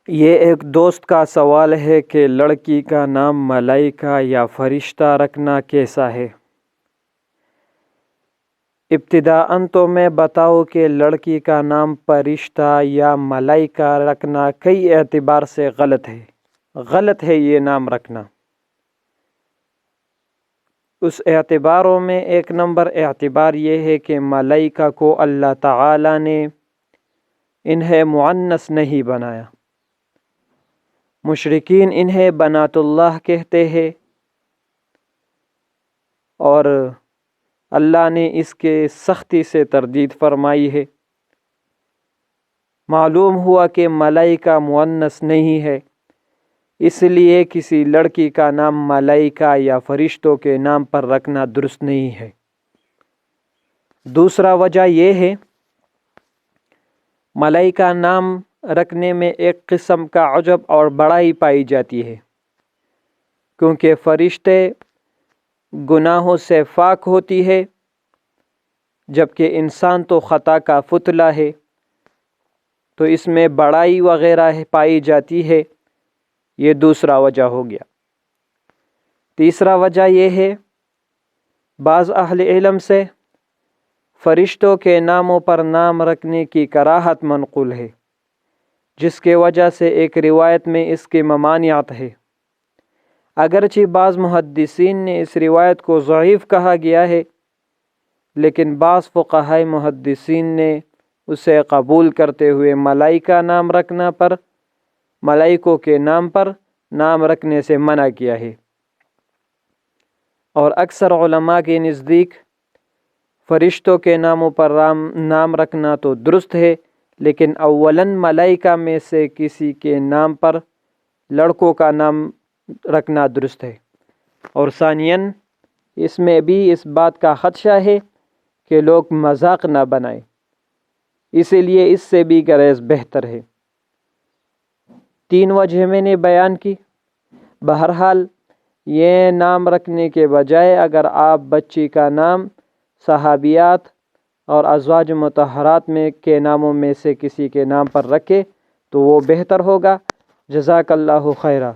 یہ ایک دوست کا سوال ہے کہ لڑکی کا نام ملائکہ یا فرشتہ رکھنا کیسا ہے؟ ابتداءً تو میں بتاؤں کہ لڑکی کا نام فرشتہ یا ملائکہ رکھنا کئی اعتبار سے غلط ہے یہ نام رکھنا۔ اس اعتباروں میں ایک نمبر اعتبار یہ ہے کہ ملائکہ کو اللہ تعالی نے انہیں مؤنث نہیں بنایا۔ مشرکین انہیں بنات اللہ کہتے ہیں اور اللہ نے اس کے سختی سے تردید فرمائی ہے۔ معلوم ہوا کہ ملائکہ مؤنث نہیں ہے، اس لیے کسی لڑکی کا نام ملائکہ یا فرشتوں کے نام پر رکھنا درست نہیں ہے۔ دوسرا وجہ یہ ہے، ملائکہ نام رکھنے میں ایک قسم کا عجب اور بڑائی پائی جاتی ہے، کیونکہ فرشتے گناہوں سے پاک ہوتی ہے جبکہ انسان تو خطا کا پتلا ہے، تو اس میں بڑائی وغیرہ پائی جاتی ہے۔ یہ دوسرا وجہ ہو گیا۔ تیسرا وجہ یہ ہے، بعض اہل علم سے فرشتوں کے ناموں پر نام رکھنے کی کراہت منقول ہے، جس کے وجہ سے ایک روایت میں اس کی ممانعت ہے۔ اگرچہ بعض محدثین نے اس روایت کو ضعیف کہا گیا ہے، لیکن بعض فقہاء محدثین نے اسے قبول کرتے ہوئے ملائکہ نام رکھنا پر ملائکوں کے نام پر نام رکھنے سے منع کیا ہے۔ اور اکثر علماء کے نزدیک فرشتوں کے ناموں پر نام رکھنا تو درست ہے، لیکن اولاً ملائکہ میں سے کسی کے نام پر لڑکوں کا نام رکھنا درست ہے، اور ثانیاً اس میں بھی اس بات کا خدشہ ہے کہ لوگ مذاق نہ بنائیں، اسی لیے اس سے بھی گریز بہتر ہے۔ 3 وجہ میں نے بیان کی۔ بہرحال یہ نام رکھنے کے بجائے اگر آپ بچی کا نام صحابیات اور ازواج مطہرات میں کے ناموں میں سے کسی کے نام پر رکھے تو وہ بہتر ہوگا۔ جزاک اللہ خیرہ۔